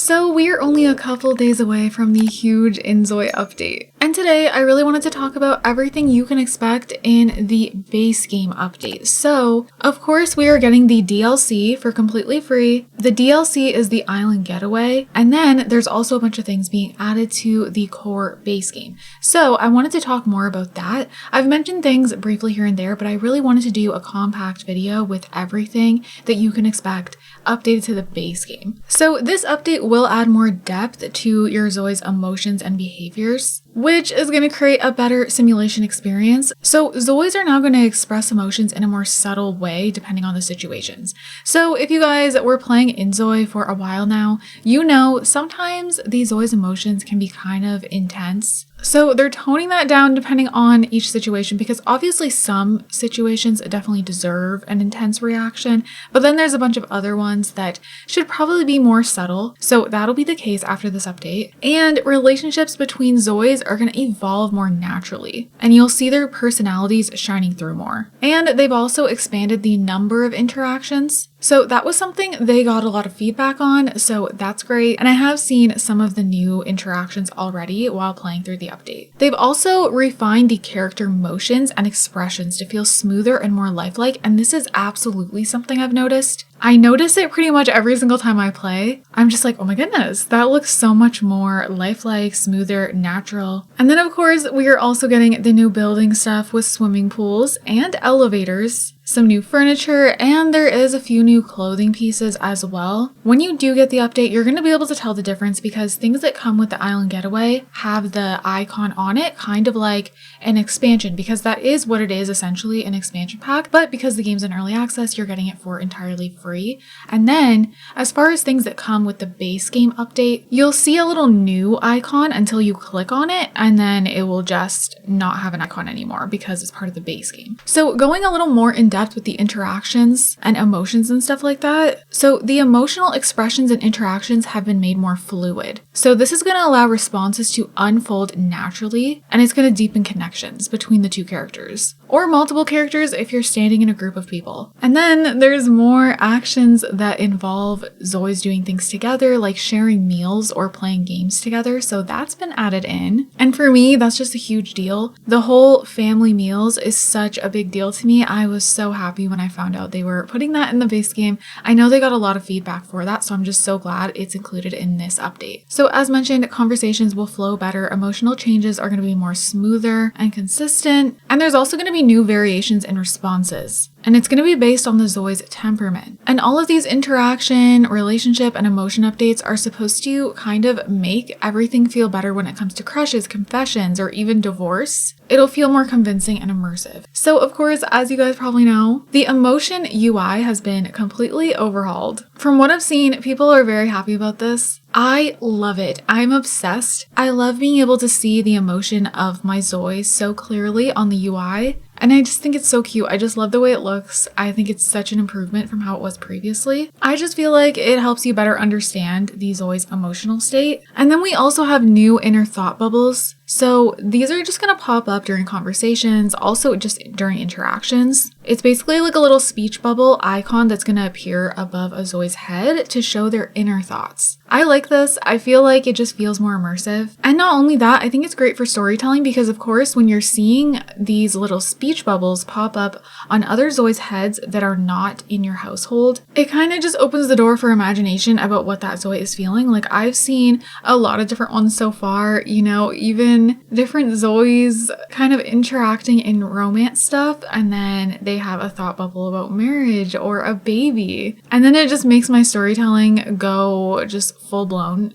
So we're only a couple days away from the huge inZOI update. And today I really wanted to talk about everything you can expect in the base game update. So, of course, we are getting the DLC for completely free. The DLC is the Island Getaway, and then there's also a bunch of things being added to the core base game. So I wanted to talk more about that. I've mentioned things briefly here and there, but I really wanted to do a compact video with everything that you can expect updated to the base game. So this update will add more depth to your ZOI's emotions and behaviors, which is going to create a better simulation experience. So ZOIs are now going to express emotions in a more subtle way depending on the situations. So if you guys were playing inZOI for a while now, you know sometimes the ZOI's emotions can be kind of intense. So they're toning that down depending on each situation, because obviously some situations definitely deserve an intense reaction, but then there's a bunch of other ones that should probably be more subtle. So that'll be the case after this update. And relationships between ZOIs are going to evolve more naturally, and you'll see their personalities shining through more. And they've also expanded the number of interactions. So that was something they got a lot of feedback on, so that's great. And I have seen some of the new interactions already while playing through the update. They've also refined the character motions and expressions to feel smoother and more lifelike, and this is absolutely something I've noticed. I notice it pretty much every single time I play. I'm just like, oh my goodness, that looks so much more lifelike, smoother, natural. And then of course, we are also getting the new building stuff with swimming pools and elevators, some new furniture, and there is a few new clothing pieces as well. When you do get the update, you're going to be able to tell the difference because things that come with the Island Getaway have the icon on it, kind of like an expansion, because that is what it is, essentially an expansion pack. But because the game's in early access, you're getting it for entirely free. And then as far as things that come with the base game update, you'll see a little new icon until you click on it, and then it will just not have an icon anymore because it's part of the base game. So going a little more in depth with the interactions and emotions and stuff like that. So the emotional expressions and interactions have been made more fluid. So this is going to allow responses to unfold naturally, and it's going to deepen connections between the two characters or multiple characters if you're standing in a group of people. And then there's more actions that involve ZOIs doing things together, like sharing meals or playing games together. So that's been added in. And for me, that's just a huge deal. The whole family meals is such a big deal to me. I was so happy when I found out they were putting that in the base game. I know they got a lot of feedback for that, so I'm just so glad it's included in this update. So as mentioned, conversations will flow better, emotional changes are going to be more smoother and consistent, and there's also going to be new variations in responses. And it's going to be based on the ZOI's temperament. And all of these interaction, relationship, and emotion updates are supposed to kind of make everything feel better when it comes to crushes, confessions, or even divorce. It'll feel more convincing and immersive. So of course, as you guys probably know, the emotion UI has been completely overhauled. From what I've seen, people are very happy about this. I love it. I'm obsessed. I love being able to see the emotion of my ZOI so clearly on the UI. And I just think it's so cute. I just love the way it looks. I think it's such an improvement from how it was previously. I just feel like it helps you better understand the ZOI's emotional state. And then we also have new inner thought bubbles. So these are just going to pop up during conversations, also just during interactions. It's basically like a little speech bubble icon that's going to appear above a ZOI's head to show their inner thoughts. I like this. I feel like it just feels more immersive. And not only that, I think it's great for storytelling because of course, when you're seeing these little speech bubbles pop up on other ZOI's heads that are not in your household, it kind of just opens the door for imagination about what that ZOI is feeling. Like I've seen a lot of different ones so far, you know, even different ZOIs kind of interacting in romance stuff, and then they have a thought bubble about marriage or a baby. And then it just makes my storytelling go just full blown.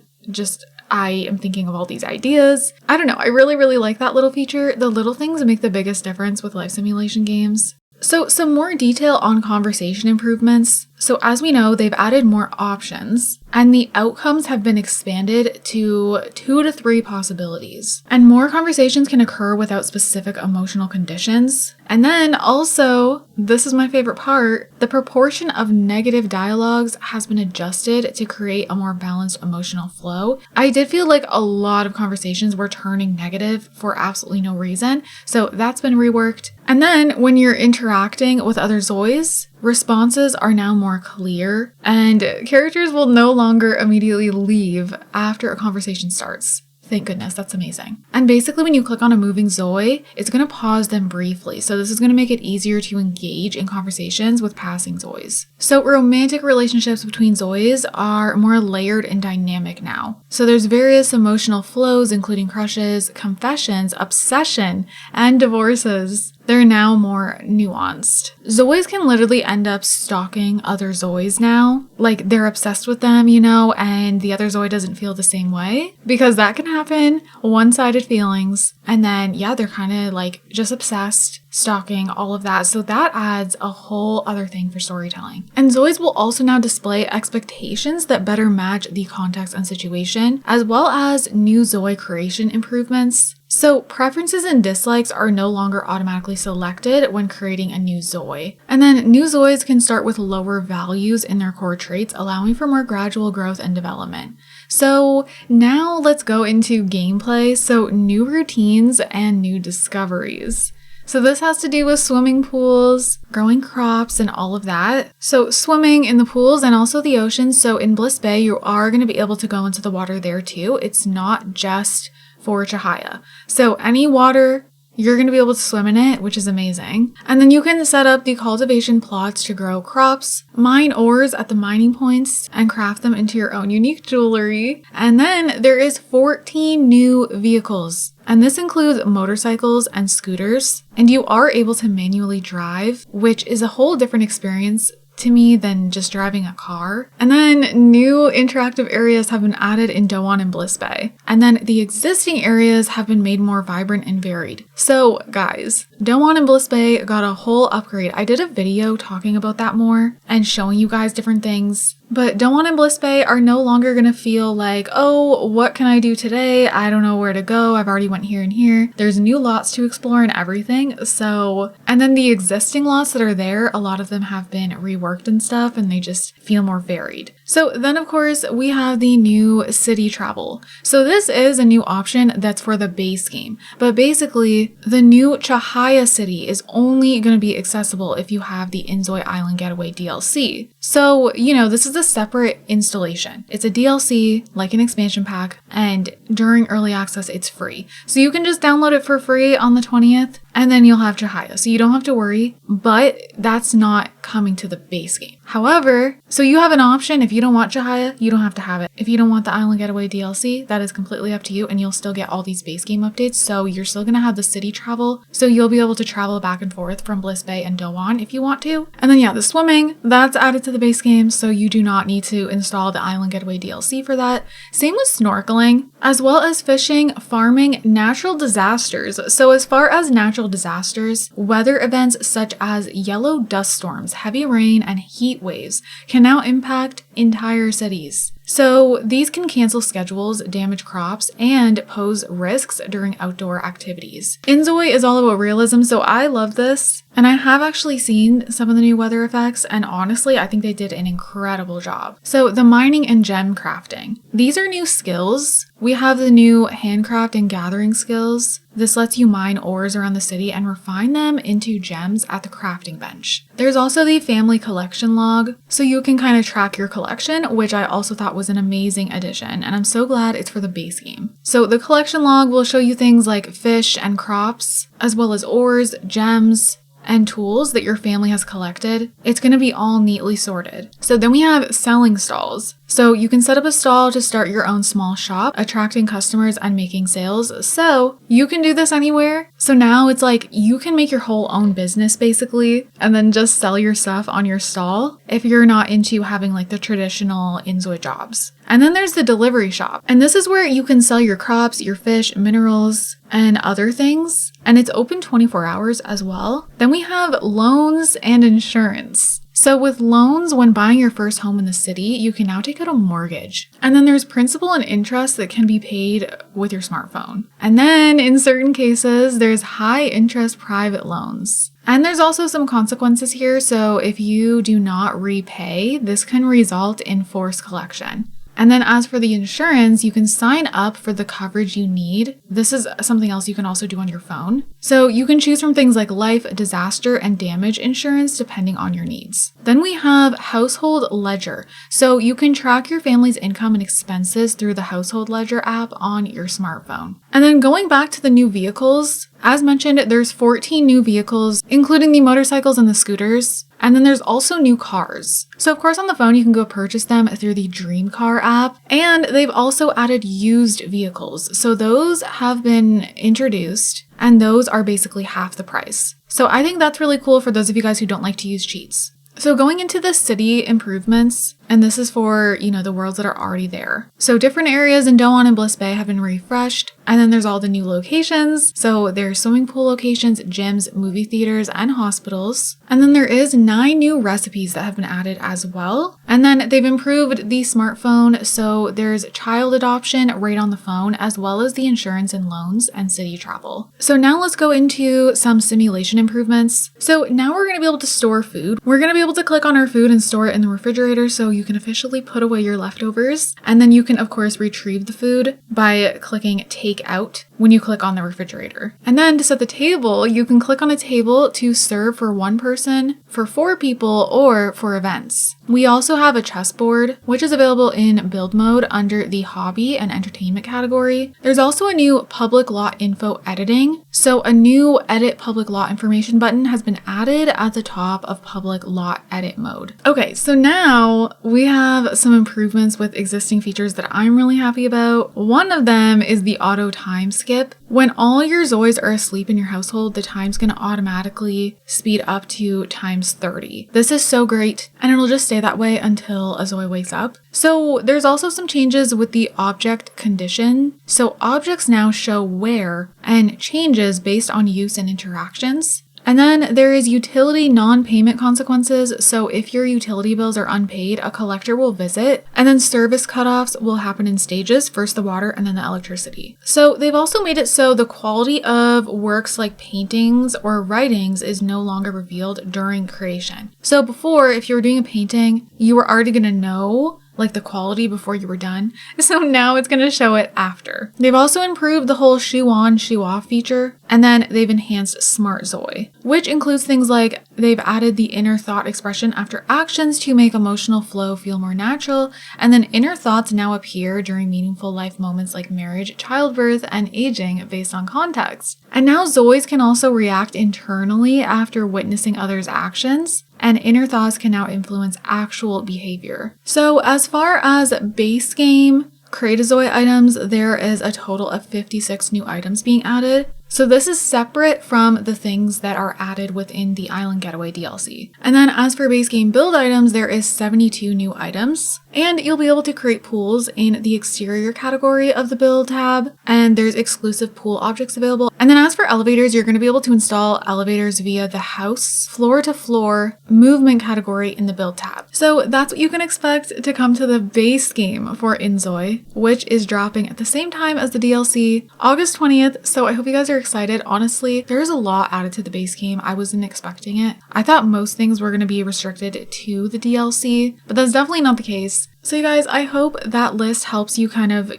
I am thinking of all these ideas. I don't know. I really, really like that little feature. The little things make the biggest difference with life simulation games. So some more detail on conversation improvements. So as we know, they've added more options and the outcomes have been expanded to 2 to 3 possibilities. And more conversations can occur without specific emotional conditions. And then also, this is my favorite part, the proportion of negative dialogues has been adjusted to create a more balanced emotional flow. I did feel like a lot of conversations were turning negative for absolutely no reason. So that's been reworked. And then when you're interacting with other ZOIs, responses are now more clear, and characters will no longer immediately leave after a conversation starts. Thank goodness, that's amazing. And basically when you click on a moving ZOI, it's going to pause them briefly. So this is going to make it easier to engage in conversations with passing ZOIs. So romantic relationships between ZOIs are more layered and dynamic now. So there's various emotional flows, including crushes, confessions, obsession, and divorces. They're now more nuanced. ZOIs can literally end up stalking other ZOIs now. Like they're obsessed with them, you know, and the other ZOI doesn't feel the same way, because that can happen, one-sided feelings. And then, yeah, they're kind of like just obsessed, stalking, all of that. So that adds a whole other thing for storytelling. And ZOIs will also now display expectations that better match the context and situation, as well as new ZOI creation improvements. So preferences and dislikes are no longer automatically selected when creating a new ZOI. And then new ZOIs can start with lower values in their core traits, allowing for more gradual growth and development. So now let's go into gameplay. So new routines and new discoveries. So this has to do with swimming pools, growing crops, and all of that. So swimming in the pools and also the ocean. So in Bliss Bay, you are going to be able to go into the water there too. It's not just for Chihaya. So any water, you're going to be able to swim in it, which is amazing. And then you can set up the cultivation plots to grow crops, mine ores at the mining points, and craft them into your own unique jewelry. And then there is 14 new vehicles. And this includes motorcycles and scooters. And you are able to manually drive, which is a whole different experience to me than just driving a car. And then new interactive areas have been added in Doan and Bliss Bay. And then the existing areas have been made more vibrant and varied. So guys, Doan and Bliss Bay got a whole upgrade. I did a video talking about that more and showing you guys different things. But Doan and Bliss Bay are no longer going to feel like, oh, what can I do today? I don't know where to go. I've already went here and here. There's new lots to explore and everything. So, and then the existing lots that are there, a lot of them have been reworked and stuff, and they just feel more varied. So then of course we have the new city travel. So this is a new option that's for the base game, but basically the new Chihaya city is only going to be accessible if you have the inZOI Island Getaway DLC. So, you know, this is a separate installation. It's a DLC, like an expansion pack, and during early access, it's free. So you can just download it for free on the 20th, and then you'll have Chihaya. So you don't have to worry, but that's not coming to the base game. However, so you have an option. If you don't want Chihaya, you don't have to have it. If you don't want the Island Getaway DLC, that is completely up to you, and you'll still get all these base game updates. So you're still going to have the city travel. So you'll be able to travel back and forth from Bliss Bay and Doan if you want to. And then yeah, the swimming, that's added to the base game. So you do not need to install the Island Getaway DLC for that. Same with snorkeling, as well as fishing, farming, natural disasters. So as far as natural disasters, weather events such as yellow dust storms, heavy rain, and heat waves can now impact entire cities. So these can cancel schedules, damage crops, and pose risks during outdoor activities. inZOI is all about realism, so I love this. And I have actually seen some of the new weather effects, and honestly, I think they did an incredible job. So the mining and gem crafting. These are new skills. We have the new handcraft and gathering skills. This lets you mine ores around the city and refine them into gems at the crafting bench. There's also the family collection log, so you can kind of track your collection, which I also thought was an amazing addition, and I'm so glad it's for the base game. So the collection log will show you things like fish and crops, as well as ores, gems, and tools that your family has collected. It's going to be all neatly sorted. So then we have selling stalls. So you can set up a stall to start your own small shop, attracting customers and making sales. So you can do this anywhere. So now it's like you can make your whole own business basically, and then just sell your stuff on your stall if you're not into having like the traditional inZOI jobs. And then there's the delivery shop. And this is where you can sell your crops, your fish, minerals, and other things. And it's open 24 hours as well. Then we have loans and insurance. So with loans, when buying your first home in the city, you can now take out a mortgage. And then there's principal and interest that can be paid with your smartphone. And then in certain cases, there's high interest private loans. And there's also some consequences here. So if you do not repay, this can result in forced collection. And then as for the insurance, you can sign up for the coverage you need. This is something else you can also do on your phone. So you can choose from things like life, disaster, and damage insurance depending on your needs. Then we have Household Ledger. So you can track your family's income and expenses through the Household Ledger app on your smartphone. And then going back to the new vehicles, as mentioned, there's 14 new vehicles, including the motorcycles and the scooters. And then there's also new cars. So of course on the phone, you can go purchase them through the Dream Car app. And they've also added used vehicles. So those have been introduced and those are basically half the price. So I think that's really cool for those of you guys who don't like to use cheats. So going into the city improvements, and this is for, the worlds that are already there. So different areas in Doan and Bliss Bay have been refreshed. And then there's all the new locations. So there's swimming pool locations, gyms, movie theaters, and hospitals. And then there is 9 new recipes that have been added as well. And then they've improved the smartphone. So there's child adoption right on the phone, as well as the insurance and loans and city travel. So now let's go into some simulation improvements. So now we're going to be able to store food. We're going to be able to click on our food and store it in the refrigerator so you can officially put away your leftovers. And then you can, of course, retrieve the food by clicking take out when you click on the refrigerator. And then to set the table, you can click on a table to serve for 1 person, for 4 people, or for events. We also have a chessboard, which is available in build mode under the hobby and entertainment category. There's also a new public lot info editing. So a new edit public lot information button has been added at the top of public lot edit mode. Okay, so now we have some improvements with existing features that I'm really happy about. One of them is the auto time skip. When all your Zois are asleep in your household, the time's gonna automatically speed up to times 30. This is so great, and it'll just stay that way until a Zoi wakes up. So there's also some changes with the object condition. So objects now show where and changes based on use and interactions. And then there is utility non-payment consequences. So if your utility bills are unpaid, a collector will visit, and then service cutoffs will happen in stages, first the water and then the electricity. So they've also made it so the quality of works like paintings or writings is no longer revealed during creation. So before, if you were doing a painting, you were already going to know like the quality before you were done. So now it's going to show it after. They've also improved the whole shoe on, shoe off feature. And then they've enhanced Smart Zoi, which includes things like they've added the inner thought expression after actions to make emotional flow feel more natural. And then inner thoughts now appear during meaningful life moments like marriage, childbirth, and aging based on context. And now Zois can also react internally after witnessing others' actions. And inner thoughts can now influence actual behavior. So as far as base game Create a Zoi items, there is a total of 56 new items being added. So this is separate from the things that are added within the Island Getaway DLC. And then as for base game build items, there is 72 new items. And you'll be able to create pools in the exterior category of the build tab. And there's exclusive pool objects available. And then as for elevators, you're going to be able to install elevators via the house floor to floor movement category in the build tab. So that's what you can expect to come to the base game for inZOI, which is dropping at the same time as the DLC, August 20th. So I hope you guys are excited. Honestly, there's a lot added to the base game. I wasn't expecting it. I thought most things were going to be restricted to the DLC, but that's definitely not the case. So you guys, I hope that list helps you kind of,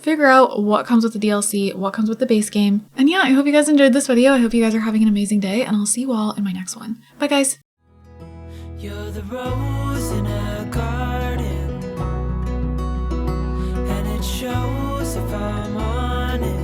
figure out what comes with the DLC, what comes with the base game. And yeah, I hope you guys enjoyed this video. I hope you guys are having an amazing day, and I'll see you all in my next one. Bye guys. You're the rose in a garden, and it shows if I'm honest.